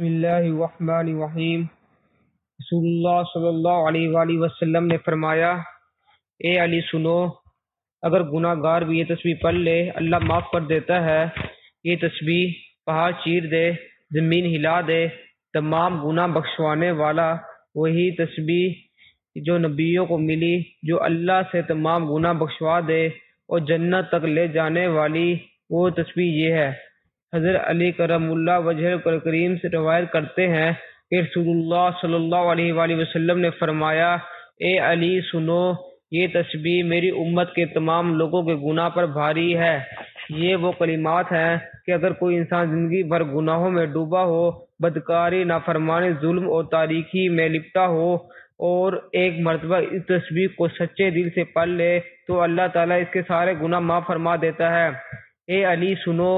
بسم اللہ الرحمن الرحیم۔ رسول اللہ صلی اللہ علیہ وآلہ وسلم نے فرمایا، اے علی سنو، اگر گناہ گار بھی یہ تسبیح پڑھ لے اللہ معاف کر دیتا ہے۔ یہ تسبیح پہاڑ چیر دے، زمین ہلا دے، تمام گناہ بخشوانے والا وہی تسبیح جو نبیوں کو ملی، جو اللہ سے تمام گناہ بخشوا دے اور جنت تک لے جانے والی وہ تسبیح یہ ہے۔ حضرت علی کرم اللہ وجہ کریم سے روایت کرتے ہیں کہ رسول اللہ صلی اللہ علیہ وآلہ وسلم نے فرمایا، اے علی سنو، یہ تسبیح میری امت کے تمام لوگوں کے گناہ پر بھاری ہے۔ یہ وہ کلمات ہیں کہ اگر کوئی انسان زندگی بھر گناہوں میں ڈوبا ہو، بدکاری، نافرمانی، ظلم اور تاریکی میں لپٹا ہو اور ایک مرتبہ اس تسبیح کو سچے دل سے پڑھ لے تو اللہ تعالیٰ اس کے سارے گناہ معاف فرما دیتا ہے۔ اے علی سنو،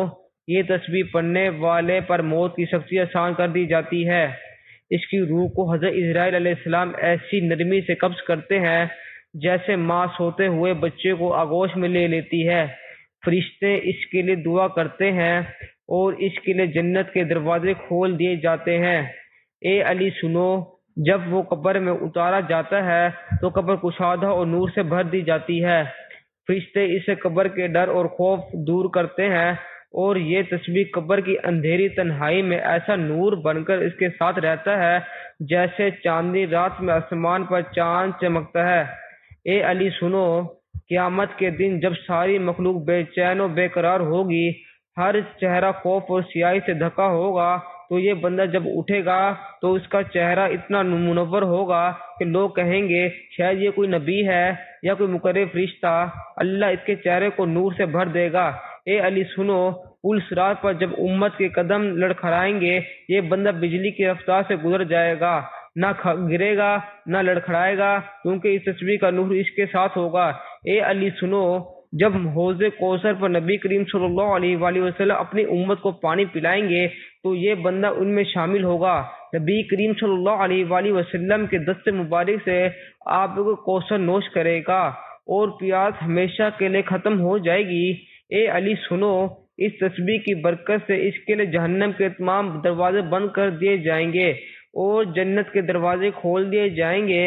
یہ تسبیح پڑھنے والے پر موت کی سختی آسان کر دی جاتی ہے۔ اس کی روح کو حضرت اسرائیل علیہ السلام ایسی نرمی سے قبض کرتے ہیں جیسے ماں سوتے ہوئے بچے کو آغوش میں لے لیتی ہے۔ فرشتے اس کے لیے دعا کرتے ہیں اور اس کے لیے جنت کے دروازے کھول دیے جاتے ہیں۔ اے علی سنو، جب وہ قبر میں اتارا جاتا ہے تو قبر کشادہ اور نور سے بھر دی جاتی ہے۔ فرشتے اسے قبر کے ڈر اور خوف دور کرتے ہیں اور یہ تسبیح قبر کی اندھیری تنہائی میں ایسا نور بن کر اس کے ساتھ رہتا ہے جیسے چاندنی رات میں آسمان پر چاند چمکتا ہے۔ اے علی سنو، قیامت کے دن جب ساری مخلوق بے چین و بے قرار ہوگی، ہر چہرہ خوف اور سیاہی سے ڈھکا ہوگا، تو یہ بندہ جب اٹھے گا تو اس کا چہرہ اتنا منور ہوگا کہ لوگ کہیں گے شاید یہ کوئی نبی ہے یا کوئی مقرب فرشتہ۔ اللہ اس کے چہرے کو نور سے بھر دے گا۔ اے علی سنو، پل صراط پر جب امت کے قدم لڑکھڑائیں گے، یہ بندہ بجلی کی رفتار سے گزر جائے گا، نہ گرے گا نہ لڑکھڑائے گا، کیونکہ اس تسبیح کا نور اس کے ساتھ ہوگا۔ اے علی سنو، جب حوض کوثر پر نبی کریم صلی اللہ علیہ وآلہ وسلم اپنی امت کو پانی پلائیں گے تو یہ بندہ ان میں شامل ہوگا۔ نبی کریم صلی اللہ علیہ وآلہ وسلم کے دست مبارک سے آپ کو کوثر نوش کرے گا اور پیاس ہمیشہ کے لیے ختم ہو جائے گی۔ اے علی سنو، اس تسبیح کی برکت سے اس کے لیے جہنم کے تمام دروازے بند کر دیے جائیں گے اور جنت کے دروازے کھول دیے جائیں گے۔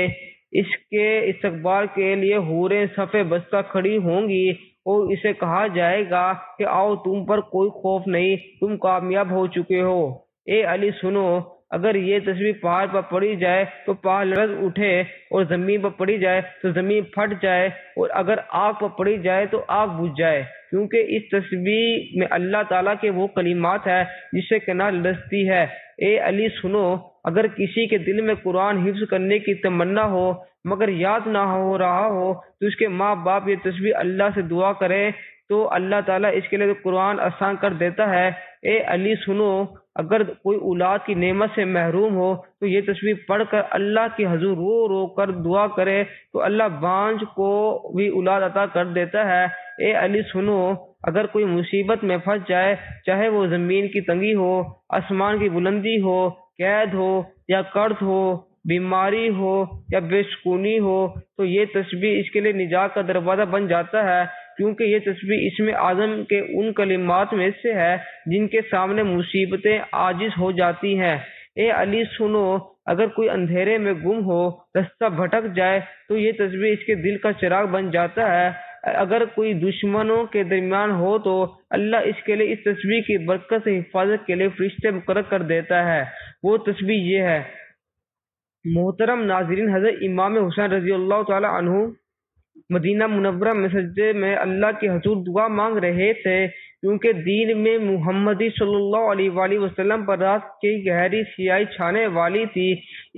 اس کے استقبال کے لیے حوریں صف بستہ کھڑی ہوں گی اور اسے کہا جائے گا کہ آؤ، تم پر کوئی خوف نہیں، تم کامیاب ہو چکے ہو۔ اے علی سنو، اگر یہ تسبیح پہاڑ پر پڑی جائے تو پہاڑ لرز اٹھے اور زمین پر پڑی جائے تو زمین پھٹ جائے اور اگر آگ پر پڑی جائے تو آگ بجھ جائے، کیونکہ اس تسبیح میں اللہ تعالیٰ کے وہ کلمات ہیں جس سے کائنات لرزتی ہے۔ اے علی سنو، اگر کسی کے دل میں قرآن حفظ کرنے کی تمنا ہو مگر یاد نہ ہو رہا ہو تو اس کے ماں باپ یہ تسبیح اللہ سے دعا کرے تو اللہ تعالیٰ اس کے لیے قرآن آسان کر دیتا ہے۔ اے علی سنو، اگر کوئی اولاد کی نعمت سے محروم ہو تو یہ تسبیح پڑھ کر اللہ کی حضور رو رو کر دعا کرے تو اللہ بانجھ کو بھی اولاد عطا کر دیتا ہے۔ اے علی سنو، اگر کوئی مصیبت میں پھنس جائے، چاہے وہ زمین کی تنگی ہو، آسمان کی بلندی ہو، قید ہو یا قرض ہو، بیماری ہو یا بے سکونی ہو، تو یہ تسبیح اس کے لیے نجات کا دروازہ بن جاتا ہے، کیونکہ یہ تسبیح اسم اعظم کے ان کلمات میں سے ہے جن کے سامنے مصیبتیں عاجز ہو جاتی ہیں۔ اے علی سنو، اگر کوئی اندھیرے میں گم ہو، رستہ بھٹک جائے تو یہ تسبیح اس کے دل کا چراغ بن جاتا ہے۔ اگر کوئی دشمنوں کے درمیان ہو تو اللہ اس کے لیے اس تسبیح کی برکت سے حفاظت کے لیے فرشتے مقرر کر دیتا ہے۔ وہ تسبیح یہ ہے۔ محترم ناظرین، حضرت امام حسین رضی اللہ تعالی عنہ مدینہ منورہ میں سجدے میں اللہ کے حضور دعا مانگ رہے تھے، کیونکہ دین میں محمدی صلی اللہ علیہ وآلہ وسلم پر رات کی گہری سیاہی چھانے والی تھی،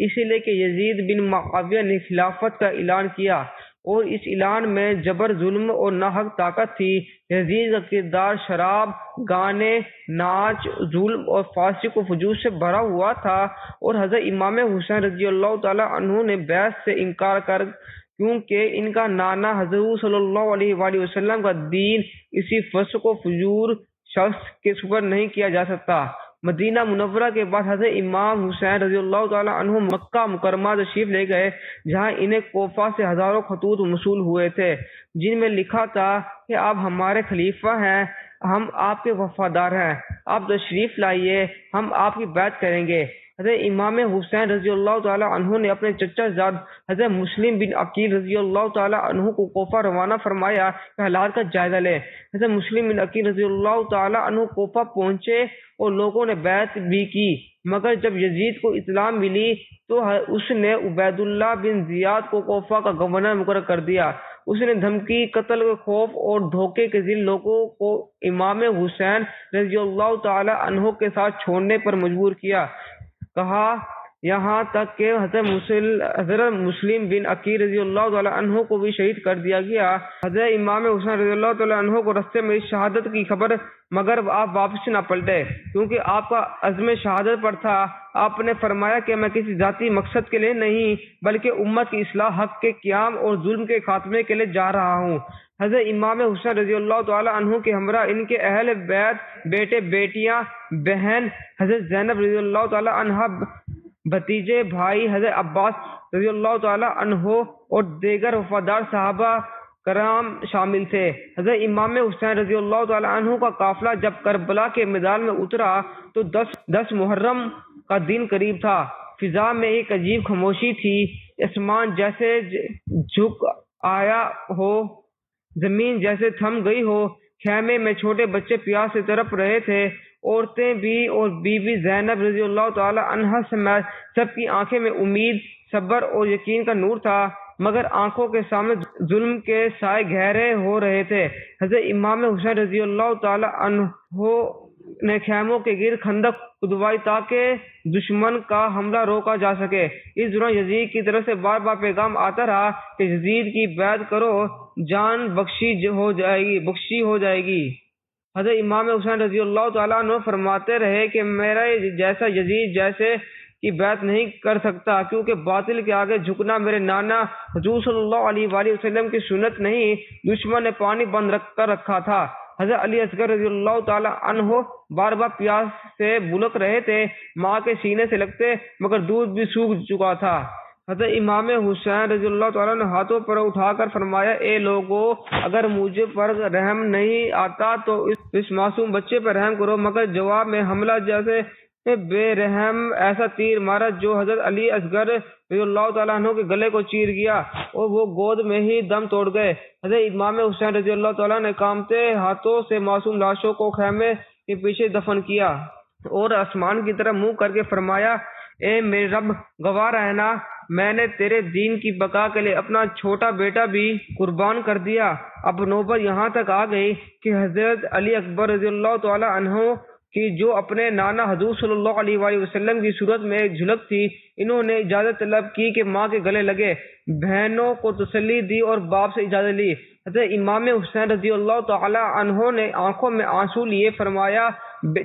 اسی لیے کہ یزید بن معاویہ نے خلافت کا اعلان کیا اور اس اعلان میں جبر، ظلم اور ناحق طاقت تھی۔ یزید کا کردار شراب، گانے، ناچ، ظلم اور فاسق و فجور سے بھرا ہوا تھا اور حضرت امام حسین رضی اللہ تعالی عنہ نے بیعت سے انکار کر، کیونکہ ان کا نانا حضور صلی اللہ علیہ وآلہ وسلم کا دین اسی فسق و فجور شخص کے سپرد نہیں کیا جا سکتا۔ مدینہ منورہ کے بعد حضرت امام حسین رضی اللہ تعالی عنہ مکہ مکرمہ تشریف لے گئے، جہاں انہیں کوفہ سے ہزاروں خطوط موصول ہوئے تھے جن میں لکھا تھا کہ آپ ہمارے خلیفہ ہیں، ہم آپ کے وفادار ہیں، آپ تشریف لائیے، ہم آپ کی بیعت کریں گے۔ حضرت امام حسین رضی اللہ تعالی عنہ نے اپنے چچا زاد حضرت مسلم بن عقیل رضی اللہ تعالی عنہ کو کوفہ روانہ فرمایا کہ حالات کا جائزہ لیں۔ حضرت مسلم بن عقیل رضی اللہ تعالی عنہ کوفہ پہنچے اور لوگوں نے بیعت بھی کی، مگر جب یزید کو اطلاع ملی تو اس نے عبید اللہ بن زیاد کو کوفہ کا گورنر مقرر کر دیا۔ اس نے دھمکی، قتل کے خوف اور دھوکے کے ذریعے لوگوں کو امام حسین رضی اللہ تعالی عنہ کے ساتھ چھوڑنے پر مجبور کیا۔ کہا یہاں تک کہ حضرت مسلم بن عقیل رضی اللہ تعالی عنہ کو بھی شہید کر دیا گیا۔ حضرت امام حسین رضی اللہ تعالی عنہ کو رستے میں شہادت کی خبر، مگر آپ واپس نہ پلٹے کیونکہ آپ کا عزم شہادت پر تھا۔ آپ نے فرمایا کہ میں کسی ذاتی مقصد کے لیے نہیں بلکہ امت کی اصلاح، حق کے قیام اور ظلم کے خاتمے کے لیے جا رہا ہوں۔ حضرت امام حسین رضی اللہ تعالی عنہ کے ہمراہ ان کے اہل بیت، بیٹے بیٹیاں، بہن حضرت زینب رضی اللہ تعالی عنہ، بھتیجے بھائی حضرت عباس رضی اللہ تعالی عنہ اور دیگر وفادار صحابہ کرام شامل تھے۔ حضرت امام حسین رضی اللہ تعالی عنہ کا قافلہ جب کربلا کے میدان میں اترا تو 10 محرم کا دن قریب تھا۔ فضا میں ایک عجیب خاموشی تھی، آسمان جیسے جھک آیا ہو، زمین جیسے تھم گئی ہو۔ خیمے میں چھوٹے بچے پیاس سے تڑپ رہے تھے، عورتیں بھی، اور بی بی زینب رضی اللہ تعالی عنہا سمیت سب کی آنکھیں میں امید، صبر اور یقین کا نور تھا، مگر آنکھوں کے سامنے ظلم کے سائے گہرے ہو رہے تھے۔ حضرت امام حسین رضی اللہ تعالی عنہ نے خیموں کے گرد خندق کھدوائی تاکہ دشمن کا حملہ روکا جا سکے۔ اس دوران یزید کی طرف سے بار بار پیغام آتا رہا کہ یزید کی بیعت کرو، جان بخشی ہو جائے گی۔ حضرت امام حسین رضی اللہ تعالیٰ عنہ فرماتے رہے کہ میرا جیسا یزید جیسے کی بیعت نہیں کر سکتا، کیونکہ باطل کے آگے جھکنا میرے نانا حضور صلی اللہ علیہ وآلہ وسلم کی سنت نہیں۔ دشمن نے پانی بند کر رکھا تھا۔ حضرت علی اصغر رضی اللہ تعالی عنہ بار بار پیاس سے بلک رہے تھے، ماں کے سینے سے لگتے مگر دودھ بھی سوکھ چکا تھا۔ حضرت امام حسین رضی اللہ تعالیٰ نے ہاتھوں پر اٹھا کر فرمایا، اے لوگو، اگر مجھے پر رحم نہیں آتا تو اس معصوم بچے پر رحم کرو۔ مگر جواب میں حملہ جیسے بے رحم ایسا تیر مارا جو حضرت علی اصغر رضی اللہ تعالیٰ عنہ کے گلے کو چیر گیا اور وہ گود میں ہی دم توڑ گئے۔ حضرت امام حسین رضی اللہ تعالیٰ نے کانپتے ہاتھوں سے معصوم لاشوں کو خیمے کے پیچھے دفن کیا اور آسمان کی طرف منہ کر کے فرمایا، اے میرے رب، گواہ رہنا، میں نے تیرے دین کی بقا کے لیے اپنا چھوٹا بیٹا بھی قربان کر دیا۔ اب نوبت یہاں تک آ گئی کہ حضرت علی اکبر رضی اللہ تعالی عنہ کی جو اپنے نانا حضور صلی اللہ علیہ وآلہ وسلم کی صورت میں ایک جھلک تھی، انہوں نے اجازت طلب کی کہ ماں کے گلے لگے، بہنوں کو تسلی دی اور باپ سے اجازت لی۔ حضرت امام حسین رضی اللہ تعالی عنہ نے آنکھوں میں آنسو لیے فرمایا،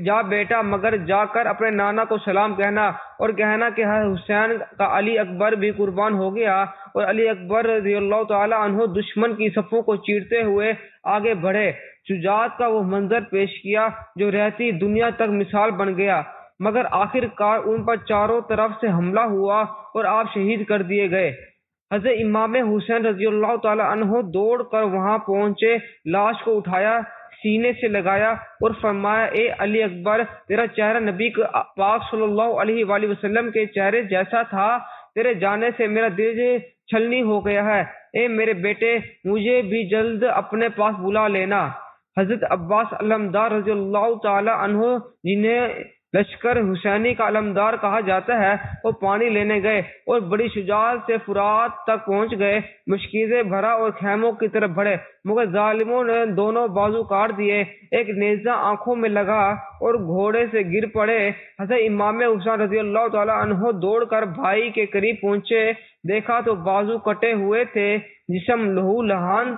جا بیٹا، مگر جا کر اپنے نانا کو سلام کہنا اور کہنا کہ حسین کا علی اکبر بھی قربان ہو گیا۔ اور علی اکبر رضی اللہ تعالی عنہ دشمن کی صفوں کو چیرتے ہوئے آگے بڑھے، شجاعت کا وہ منظر پیش کیا جو رہتی دنیا تک مثال بن گیا، مگر آخر کار ان پر چاروں طرف سے حملہ ہوا اور آپ شہید کر دیے گئے۔ حضرت امام حسین رضی اللہ تعالی عنہ دوڑ کر وہاں پہنچے، لاش کو اٹھایا، سینے سے لگایا اور فرمایا، اے علی اکبر، تیرا چہرہ نبی پاک صلی اللہ علیہ وآلہ وسلم کے چہرے جیسا تھا، تیرے جانے سے میرا دل چھلنی ہو گیا ہے۔ اے میرے بیٹے، مجھے بھی جلد اپنے پاس بلا لینا۔ حضرت عباس علمدار رضی اللہ تعالی عنہ، جنہیں لشکر حسینی کا علمدار کہا جاتا ہے، وہ پانی لینے گئے اور بڑی شجاعت سے فرات تک پہنچ گئے، مشکیزیں بھرا اور خیموں کی طرف بڑھے، مگر ظالموں نے دونوں بازو کاٹ دیے، ایک نیزہ آنکھوں میں لگا اور گھوڑے سے گر پڑے۔ حضرت امام حسین رضی اللہ تعالی عنہ دوڑ کر بھائی کے قریب پہنچے، دیکھا تو بازو کٹے ہوئے تھے، جسم لہو لہان،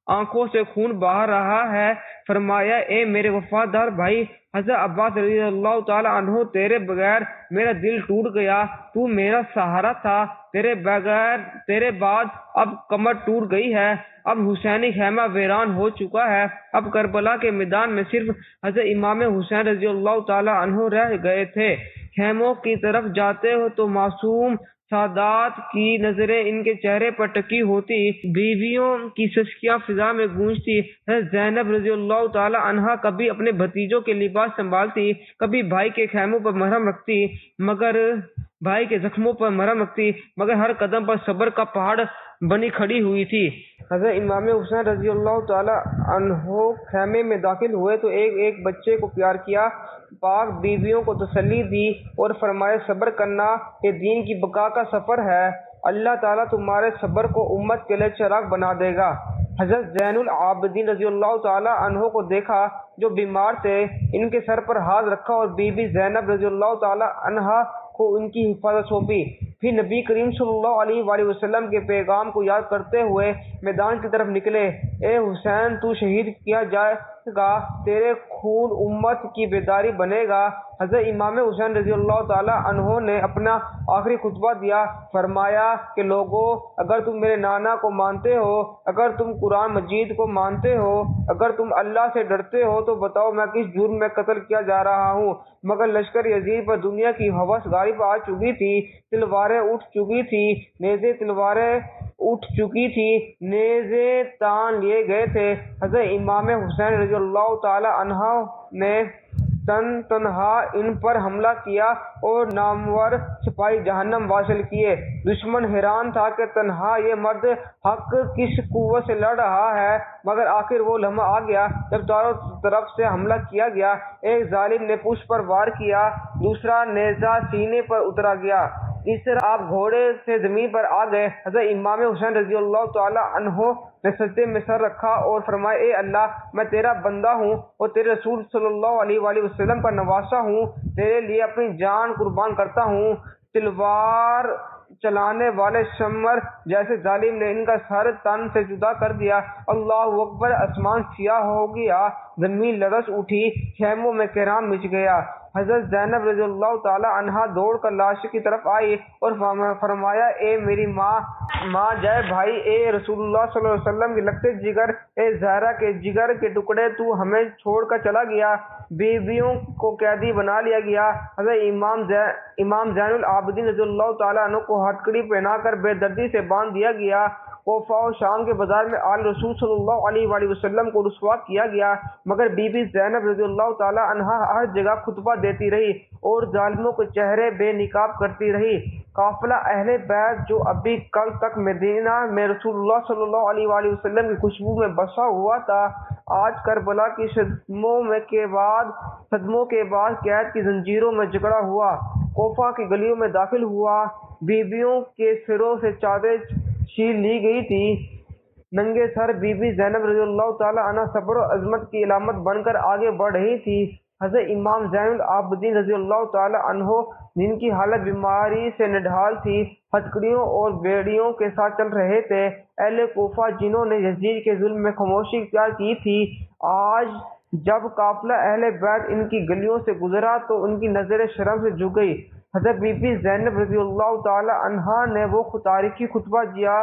آنکھوں سے خون بہہ رہا ہے۔ فرمایا، اے میرے وفادار بھائی حضرت عباس رضی اللہ تعالی عنہ، تیرے بغیر میرا دل ٹوٹ گیا، تو میرا سہارا تھا، تیرے بعد اب کمر ٹوٹ گئی ہے، اب حسینی خیمہ ویران ہو چکا ہے، اب کربلا کے میدان میں صرف حضرت امام حسین رضی اللہ تعالی عنہ رہ گئے تھے۔ خیموں کی طرف جاتے ہو تو معصوم سادات کی نظریں ان کے چہرے پر ٹکی ہوتی، بیویوں کی سسکیاں فضا میں گونجتی۔ حضرت زینب رضی اللہ تعالی عنہا کبھی اپنے بھتیجوں کے لباس سنبھالتی، کبھی بھائی کے خیموں پر مرہم رکھتی، بھائی کے زخموں پر مرہم رکھتی، مگر ہر قدم پر صبر کا پہاڑ بنی کھڑی ہوئی تھی۔ حضرت امام حسین رضی اللہ تعالی عنہ خیمے میں داخل ہوئے تو ایک بچے کو پیار کیا، پاک بیویوں کو تسلی دی اور فرمایا صبر کرنا، یہ دین کی بقا کا سفر ہے، اللہ تعالیٰ تمہارے صبر کو امت کے لیے چراغ بنا دے گا۔ حضرت زین العابدین رضی اللہ تعالی عنہ کو دیکھا جو بیمار تھے، ان کے سر پر ہاتھ رکھا اور بی بی زینب رضی اللہ تعالی عنہا کو ان کی حفاظت سونپی۔ پھر نبی کریم صلی اللہ علیہ وآلہ وسلم کے پیغام کو یاد کرتے ہوئے میدان کی طرف نکلے۔ اے حسین، تو شہید کیا جائے گا، تیرے خون امت کی بیداری بنے گا۔ حضرت امام حسین رضی اللہ تعالی عنہ نے اپنا آخری خطبہ دیا، فرمایا کہ لوگوں، اگر تم میرے نانا کو مانتے ہو، اگر تم قرآن مجید کو مانتے ہو، اگر تم اللہ سے ڈرتے ہو تو بتاؤ میں کس جرم میں قتل کیا جا رہا ہوں۔ مگر لشکر یزید پر دنیا کی ہوس غالب آ چکی تھی، تلواریں اٹھ چکی تھی، تلواریں اٹھ چکی تھی، نیزے تان لیے گئے تھے۔ حضرت امام حسین رضی اللہ تعالی عنہ نے تنہا ان پر حملہ کیا اور نامور سپاہی جہنم واصل کیے۔ دشمن حیران تھا کہ تنہا یہ مرد حق کس قوت سے لڑ رہا ہے، مگر آخر وہ لمحہ آ گیا جب چاروں طرف سے حملہ کیا گیا۔ ایک ظالم نے پشت پر وار کیا، دوسرا نیزہ سینے پر اترا گیا، تیسرا آپ گھوڑے سے زمین پر آ گئے۔ حضرت امام حسین رضی اللہ تعالی عنہ نے سجدے میں سر رکھا اور فرمایا، اے اللہ، میں تیرا بندہ ہوں اور تیرے رسول صلی اللہ علیہ وآلہ وسلم کا نواسا ہوں، تیرے لیے اپنی جان قربان کرتا ہوں۔ تلوار چلانے والے شمر جیسے ظالم نے ان کا سر تن سے جدا کر دیا۔ اللہ اکبر! آسمان سیاہ ہو گیا، زمین لرز اٹھی، خیموں میں کوہرام مچ گیا۔ حضرت زینب رضی اللہ تعالی عنہا دوڑ کر لاش کی طرف آئی اور فرمایا، اے میری ماں جائے بھائی، اے رسول اللہ صلی اللہ علیہ وسلم کے لگتے جگر، اے زہرا کے جگر کے ٹکڑے، تو ہمیں چھوڑ کر چلا گیا، بیویوں کو قیدی بنا لیا گیا۔ حضرت امام زین العابدین رضی اللہ تعالیٰ عنہ کو ہتھکڑی پہنا کر بے دردی سے باندھ دیا گیا۔ کوفہ اور شام کے بازار میں آل رسول صلی اللہ علیہ وآلہ وسلم کو رسوا کیا گیا، مگر بی بی زینب رضی اللہ تعالی عنہا ہر جگہ خطبہ دیتی رہی اور ظالموں کے چہرے بے نقاب کرتی رہی۔ قافلہ اہل بیت جو ابھی کل تک مدینہ میں رسول اللہ صلی اللہ علیہ وآلہ وسلم کی خوشبو میں بسا ہوا تھا، آج کربلا کی صدموں کے بعد قید کی زنجیروں میں جکڑا ہوا کوفہ کی گلیوں میں داخل ہوا۔ بیویوں کے سروں سے چادریں چھین لی گئی تھی، ننگے سر بی بی زینب رضی اللہ تعالی عنہ صبر و عظمت کی علامت بن کر آگے بڑھ رہی تھی۔ حضرت امام زین العابدین رضی اللہ تعالی عنہ جن کی حالت بیماری سے نڈھال تھی، ہتھکڑیوں اور بیڑیوں کے ساتھ چل رہے تھے۔ اہل کوفہ جنہوں نے یزید کے ظلم میں خاموشی اختیار کی تھی، آج جب قافلہ اہل بیت ان کی گلیوں سے گزرا تو ان کی نظریں شرم سے جھک گئی۔ حضرت بی بی زینب رضی اللہ تعالی عنہا نے وہ تاریخی خطبہ دیا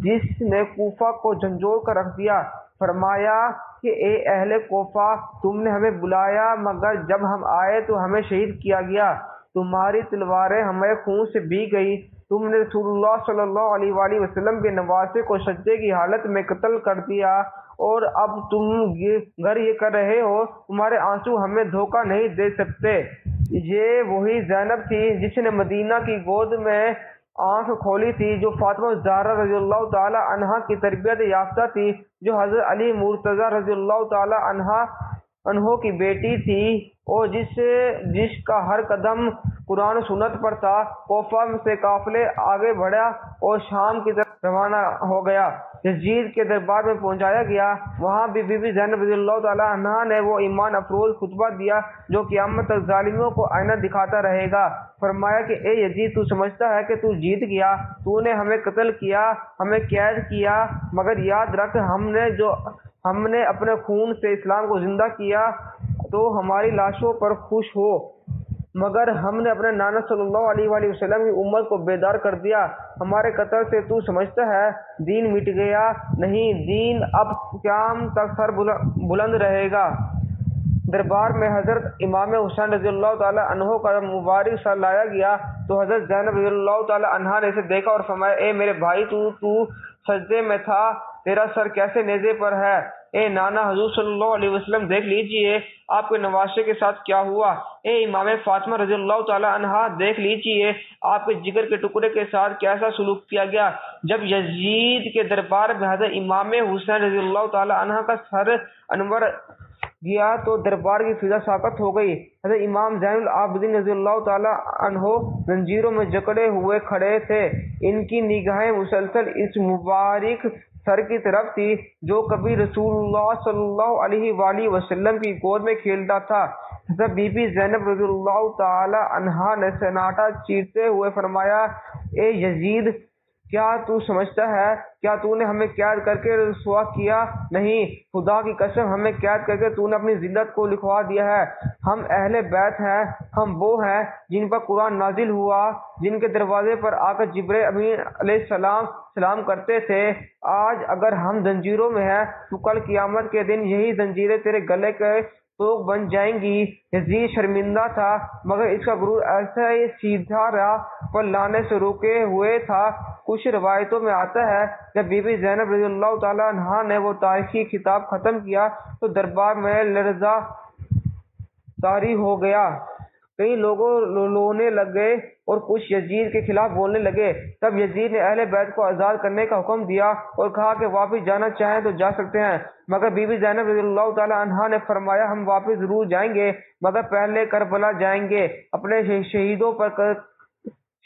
جس نے کوفہ کو جھنجھوڑ کر رکھ دیا۔ فرمایا کہ اے اہل کوفہ، تم نے ہمیں بلایا، مگر جب ہم آئے تو ہمیں شہید کیا گیا، تمہاری تلواریں ہمارے خون سے بھیگ گئی، تم نے رسول اللہ صلی اللہ علیہ وآلہ وسلم کے نواسے کو سجدے کی حالت میں قتل کر دیا، اور اب تم گھر یہ کر رہے ہو، تمہارے آنسو ہمیں دھوکہ نہیں دے سکتے۔ یہ وہی زینب تھی جس نے مدینہ کی گود میں آنکھ کھولی تھی، جو فاطمہ زہرا رضی اللہ تعالی عنہا کی تربیت یافتہ تھی، جو حضرت علی مرتضیٰ رضی اللہ تعالی عنہ کی بیٹی تھی، اور جس کا ہر قدم قرآن و سنت پر تھا۔ کوفہ سے قافلے آگے بڑھا اور شام کی طرف روانہ ہو گیا، یزید کے دربار میں پہنچایا گیا۔ وہاں بھی بی بی زینب رضی اللہ تعالی عنہا نے وہ ایمان افروز خطبہ دیا جو قیامت تک ظالموں کو آئینہ دکھاتا رہے گا۔ فرمایا کہ اے یزید، تو سمجھتا ہے کہ تو جیت گیا، تو نے ہمیں قتل کیا، ہمیں قید کیا، مگر یاد رکھ، ہم نے اپنے خون سے اسلام کو زندہ کیا تو ہماری لاشوں پر خوش ہو، مگر ہم نے اپنے نانا صلی اللہ علیہ وآلہ وسلم کی امت کو بیدار کر دیا۔ ہمارے قتل سے تو سمجھتا ہے دین مٹ گیا؟ نہیں، دین اب قیامت تک سر بلند رہے گا۔ دربار میں حضرت امام حسین رضی اللہ تعالیٰ عنہ کا مبارک سر لایا گیا تو حضرت زینب رضی اللہ تعالیٰ عنہا نے اسے دیکھا اور فرمایا اے میرے بھائی تو سجدے میں تھا، تیرا سر کیسے نیزے پر ہے؟ اے نانا حضور صلی اللہ علیہ وسلم دیکھ لیجئے آپ کے نواسے کے ساتھ کیا ہوا۔ اے امام فاطمہ رضی اللہ تعالیٰ عنہا دیکھ لیجئے آپ کے جگر کے ٹکڑے کے ساتھ کیسا سلوک کیا گیا۔ جب یزید کے دربار میں حضرت امام حسین رضی اللہ تعالیٰ عنہ کا سر انور گیا تو دربار کی فضا ساکت ہو گئی۔ حضرت امام زین العابدین رضی اللہ تعالیٰ عنہ زنجیروں میں جکڑے ہوئے کھڑے تھے، ان کی نگاہیں مسلسل اس مبارک سر کی طرف تھی جو کبھی رسول اللہ صلی اللہ علیہ وآلہ وسلم کی گود میں کھیلتا تھا۔ حضرت بی بی زینب رضی اللہ تعالی عنہا نے سناٹا چیرتے ہوئے فرمایا اے یزید، کیا تو سمجھتا ہے کیا تو نے ہمیں قید کر کے رسوا کیا؟ نہیں، خدا کی قسم ہمیں قید کر کے تو نے اپنی ذلت کو لکھوا دیا ہے۔ ہم اہل بیت ہیں، ہم وہ ہیں جن پر قرآن نازل ہوا، جن کے دروازے پر آ کر جبرائیل امین علیہ السلام سلام کرتے تھے۔ آج اگر ہم زنجیروں میں ہیں تو کل قیامت کے دن یہی زنجیریں تیرے گلے کے توق بن جائیں گی۔ یزید شرمندہ تھا مگر اس کا غرور ایسا ہی سیدھا راہ پر لانے سے روکے ہوئے تھا۔ کچھ روایتوں میں آتا ہے جب بی بی زینب رضی اللہ تعالیٰ عنہا نے وہ تاریخی خطاب ختم کیا تو دربار میں لرزہ طاری ہو گیا، کئی لوگوں رونے لگے اور کچھ یزید کے خلاف بولنے لگے۔ تب یزید نے اہل بیت کو آزاد کرنے کا حکم دیا اور کہا کہ واپس جانا چاہیں تو جا سکتے ہیں، مگر بی بی زینب رضی اللہ تعالی عنہا نے فرمایا ہم واپس ضرور جائیں گے مگر پہلے کربلا جائیں گے، اپنے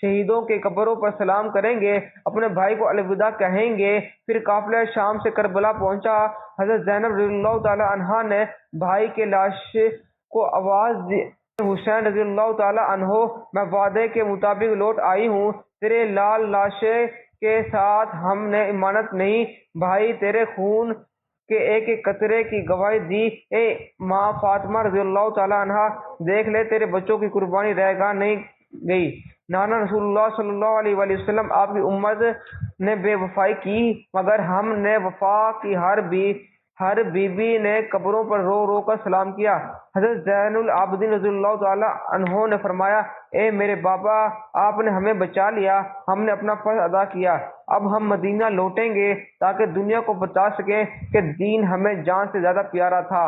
شہیدوں کے قبروں پر سلام کریں گے، اپنے بھائی کو الوداع کہیں گے۔ پھر قافلہ شام سے کربلا پہنچا۔ حضرت زینب رضی اللہ تعالی عنہا نے بھائی کے لاش کو آواز دی حسین رضی اللہ تعالی عنہ، میں وعدے کے مطابق لوٹ آئی ہوں، تیرے لال لاشے کے ساتھ ہم نے امانت نہیں بھائی تیرے خون کے ایک ایک قطرے کی گواہی دی۔ اے ماں فاطمہ رضی اللہ تعالی عنہ دیکھ لے تیرے بچوں کی قربانی رہ گاہ نہیں گئی۔ نانا رسول اللہ صلی اللہ علیہ وآلہ وسلم آپ کی امت نے بے وفائی کی مگر ہم نے وفا کی۔ ہر بی بی نے قبروں پر رو رو کر سلام کیا۔ حضرت زین العابدین رضی اللہ تعالی عنہ نے فرمایا اے میرے بابا، آپ نے ہمیں بچا لیا، ہم نے اپنا فرض ادا کیا، اب ہم مدینہ لوٹیں گے تاکہ دنیا کو بتا سکیں کہ دین ہمیں جان سے زیادہ پیارا تھا۔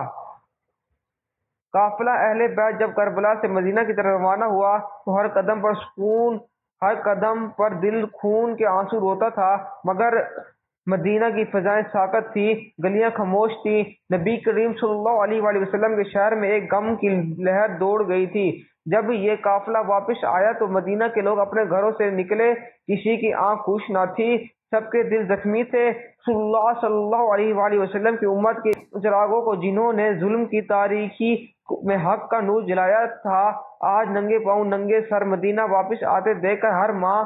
قافلہ اہل بیت جب کربلا سے مدینہ کی طرف روانہ ہوا تو ہر قدم پر سکون، ہر قدم پر دل خون کے آنسو روتا تھا، مگر مدینہ کی فضائیں ساکت تھی، گلیاں خاموش تھی۔ نبی کریم صلی اللہ علیہ وآلہ وسلم کے شہر میں ایک غم کی لہر دوڑ گئی تھی۔ جب یہ قافلہ واپس آیا تو مدینہ کے لوگ اپنے گھروں سے نکلے، کسی کی آنکھ خوش نہ تھی، سب کے دل زخمی تھے۔ رسول اللہ صلی اللہ علیہ وآلہ وسلم کی امت کے چراغوں کو جنہوں نے ظلم کی تاریکی میں حق کا نور جلایا تھا، آج ننگے پاؤں ننگے سر مدینہ واپس آتے دیکھ کر ہر ماں،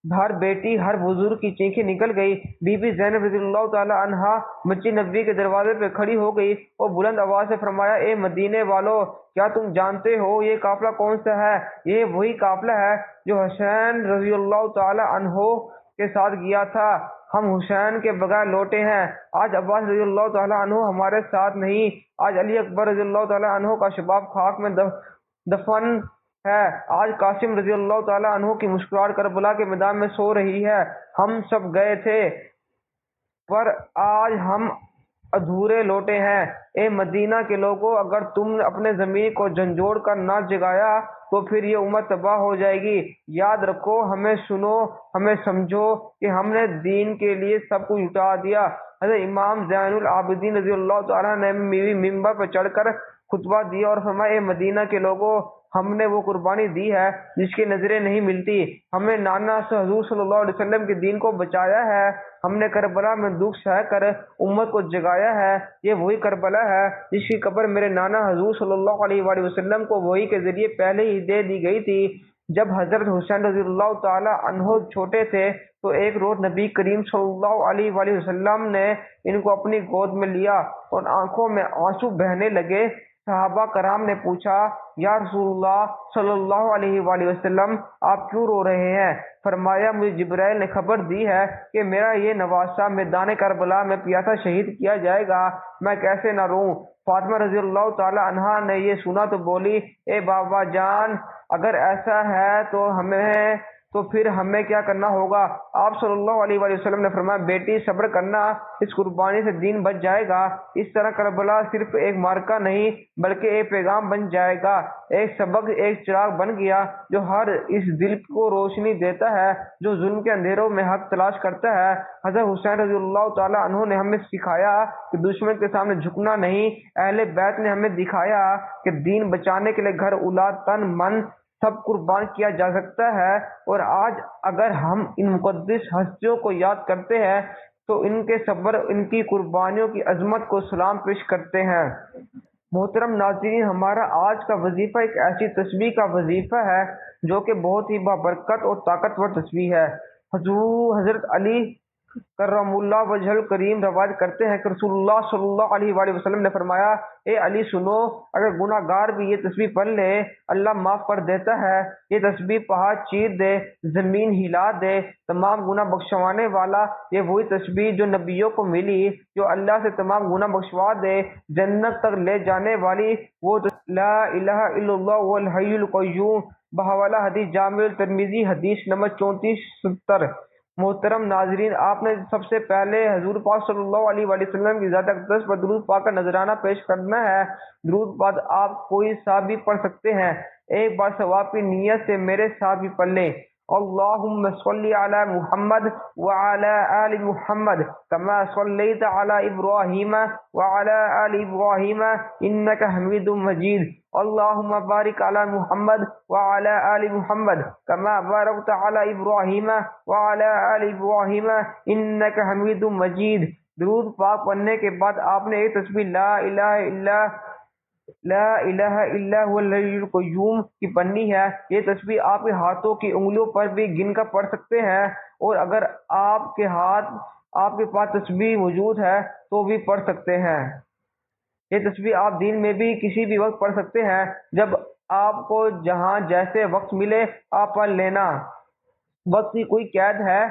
ہر بیٹی، ہر بزرگ کی چیخیں نکل گئی۔ بی بی زینب رضی اللہ تعالی عنہا مسجد نبوی کے دروازے پہ کھڑی ہو گئی اور بلند آواز سے فرمایا اے مدینے والو، کیا تم جانتے ہو یہ قافلہ کون سا ہے؟ یہ وہی قافلہ ہے جو حسین رضی اللہ تعالی عنہ کے ساتھ گیا تھا، ہم حسین کے بغیر لوٹے ہیں۔ آج عباس رضی اللہ تعالی عنہ ہمارے ساتھ نہیں، آج علی اکبر رضی اللہ تعالی عنہ کا شباب خاک میں دفن ہے، آج قاسم رضی اللہ تعالی عنہ کی مسکراہٹ کربلا کے میدان میں سو رہی ہے۔ ہم سب گئے تھے پر آج ہم ادھورے لوٹے ہیں۔ اے مدینہ کے لوگوں، اگر تم نے اپنے ضمیر کو جھنجھوڑ کر نہ جگایا تو پھر یہ امت تباہ ہو جائے گی۔ یاد رکھو، ہمیں سنو، ہمیں سمجھو کہ ہم نے دین کے لیے سب کچھ لٹا دیا۔ حضرت امام زین العابدین رضی اللہ تعالیٰ نے ممبر پر چڑھ کر خطبہ دیا اور فرمایا اے مدینہ کے لوگوں، ہم نے وہ قربانی دی ہے جس کی نظریں نہیں ملتی، ہم نے نانا سے حضور صلی اللہ علیہ وسلم کے دین کو بچایا ہے، ہم نے کربلا میں دکھ سہ کر امت کو جگایا ہے۔ یہ وہی کربلا ہے جس کی قبر میرے نانا حضور صلی اللہ علیہ وآلہ وسلم کو وحی کے ذریعے پہلے ہی دے دی گئی تھی۔ جب حضرت حسین رضی اللہ تعالی عنہ چھوٹے تھے تو ایک روز نبی کریم صلی اللہ علیہ وآلہ وسلم نے ان کو اپنی گود میں لیا اور آنکھوں میں آنسو بہنے لگے۔ صحابہ کرام نے پوچھا، یا رسول اللہ صلی اللہ علیہ وآلہ وسلم، آپ کیوں رو رہے ہیں؟ فرمایا، مجھے جبرائیل نے خبر دی ہے کہ میرا یہ نواسہ میدان کربلا میں پیاسا شہید کیا جائے گا، میں کیسے نہ روں؟ فاطمہ رضی اللہ تعالی عنہا نے یہ سنا تو بولی، اے بابا جان، اگر ایسا ہے تو پھر ہمیں کیا کرنا ہوگا؟ آپ صلی اللہ علیہ وآلہ وسلم نے فرمایا، بیٹی صبر کرنا، اس قربانی سے دین بچ جائے گا۔ اس طرح کربلا صرف ایک مارکہ نہیں بلکہ ایک پیغام بن جائے گا، ایک سبق، ایک چراغ بن گیا جو ہر اس دل کو روشنی دیتا ہے جو ظلم کے اندھیروں میں حق تلاش کرتا ہے۔ حضرت حسین رضی اللہ تعالی عنہ نے ہمیں سکھایا کہ دشمن کے سامنے جھکنا نہیں۔ اہل بیت نے ہمیں دکھایا کہ دین بچانے کے لیے گھر، اولاد، تن، من سب قربان کیا جا سکتا ہے۔ اور آج اگر ہم ان مقدس ہستیوں کو یاد کرتے ہیں تو ان کے صبر، ان کی قربانیوں کی عظمت کو سلام پیش کرتے ہیں۔ محترم ناظرین، ہمارا آج کا وظیفہ ایک ایسی تسبیح کا وظیفہ ہے جو کہ بہت ہی بابرکت اور طاقتور تسبیح ہے۔ حضرت علی کرم اللہ وجہ الکریم روایت کرتے ہیں کہ رسول اللہ صلی اللہ علیہ وآلہ وسلم نے فرمایا، اے علی سنو، اگر گناہ گار بھی یہ تسبیح پڑھ لے اللہ معاف کر دیتا ہے۔ یہ تسبیح پہاڑ چیر دے، زمین ہلا دے، تمام گناہ بخشوانے والا۔ یہ وہی تسبیح جو نبیوں کو ملی، جو اللہ سے تمام گناہ بخشوا دے، جنت تک لے جانے والی وہ لا الہ الا اللہ الحی القیوم، بحوالہ حدیث جامع ترمذی، حدیث نمبر 3470۔ محترم ناظرین، آپ نے سب سے پہلے حضور پاک صلی اللہ علیہ وآلہ وسلم کی ذات اقدس پر درود پاک کا نذرانہ پیش کرنا ہے۔ درود پاک آپ کوئی سا بھی پڑھ سکتے ہیں، ایک بار ثواب کی نیت سے میرے ساتھ بھی پڑھ لیں۔ اللہم صلی علی محمد وعلی آل محمد کما صلیت علی ابراہیم وعلی آل ابراہیم انک حمید مجید۔ اللہم بارک علی محمد وعلی آل محمد کما بارکت علی ابراہیم وعلی آل ابراہیم انک حمید مجید۔ درود پاک پڑھنے کے بعد آپ نے ایک تسبیح لا الہ الا هو الحی القیوم کی پڑھنی ہے۔ یہ تسبیح آپ کے ہاتھوں کی انگلیوں پر بھی گن کر پڑھ سکتے ہیں، اور اگر آپ کے پاس تسبیح موجود ہے تو بھی پڑھ سکتے ہیں۔ یہ تسبیح آپ دن میں بھی کسی بھی وقت پڑھ سکتے ہیں، جب آپ کو جہاں جیسے وقت ملے آپ پڑھ لینا۔ وقت کی کوئی قید ہے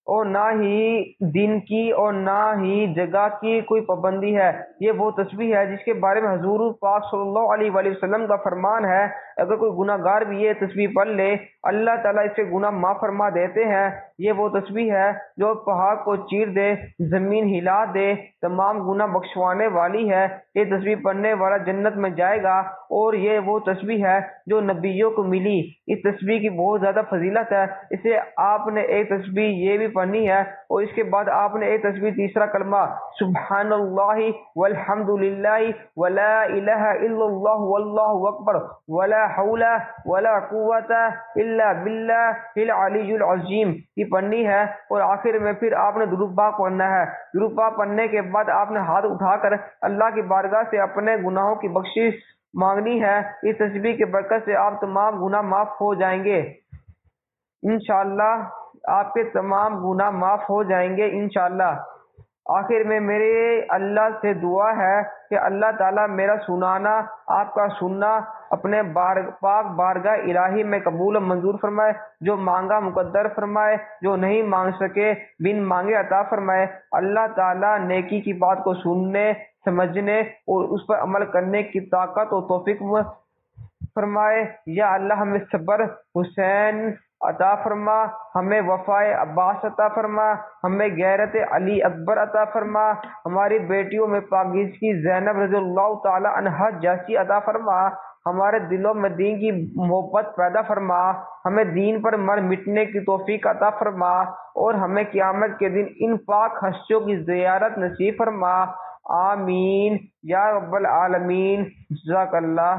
اور نہ ہی دن کی اور نہ ہی جگہ کی کوئی پابندی ہے۔ یہ وہ تسبیح ہے جس کے بارے میں حضور پاک صلی اللہ علیہ وآلہ وسلم کا فرمان ہے، اگر کوئی گناہ گار بھی یہ تسبیح پڑھ لے اللہ تعالیٰ اس کے گناہ معاف فرما دیتے ہیں۔ یہ وہ تسبیح ہے جو پہاڑ کو چیر دے، زمین ہلا دے، تمام گناہ بخشوانے والی ہے۔ یہ تسبیح پڑھنے والا جنت میں جائے گا، اور یہ وہ تسبیح ہے جو نبیوں کو ملی۔ اس تسبیح کی بہت زیادہ فضیلت ہے۔ اسے آپ نے ایک تسبیح یہ بھی پڑھنی ہے، اور اس کے بعد آپ نے ایک تسبیح تیسرا کلمہ سبحان اللہ والحمد للہ ولا الہ الا اللہ واللہ اکبر ولا حول ولا قوت الا باللہ العلی العظیم کی پڑھنی ہے، اور آخر میں پھر آپ نے درود پاک پڑھنا ہے۔ درود پاک پڑھنے کے بعد آپ نے ہاتھ اٹھا کر اللہ کی بارگاہ سے اپنے گناہوں کی بخشش مانگنی ہے۔ اس تسبیح کی برکت سے آپ تمام گناہ معاف ہو جائیں گے انشاءاللہ، آپ کے تمام گناہ معاف ہو جائیں گے انشاءاللہ۔ آخر میں میرے اللہ سے دعا ہے کہ اللہ تعالیٰ میرا سنانا، آپ کا سننا اپنے پاک بارگاہ الہی میں قبول و منظور فرمائے، جو مانگا مقدر فرمائے، جو نہیں مانگ سکے بن مانگے عطا فرمائے۔ اللہ تعالیٰ نیکی کی بات کو سننے، سمجھنے اور اس پر عمل کرنے کی طاقت و توفیق فرمائے۔ یا اللہ ہمیں صبر حسین عطا فرما، ہمیں وفائے عباس عطا فرما، ہمیں غیرت علی اکبر عطا فرما، ہماری بیٹیوں میں پاکیزگی زینب رضی اللہ تعالی عنہا جیسی عطا فرما، ہمارے دلوں میں دین کی محبت پیدا فرما، ہمیں دین پر مر مٹنے کی توفیق عطا فرما، اور ہمیں قیامت کے دن ان پاک ہستیوں کی زیارت نصیب فرما۔ آمین یا رب العالمین۔ جزاک اللہ۔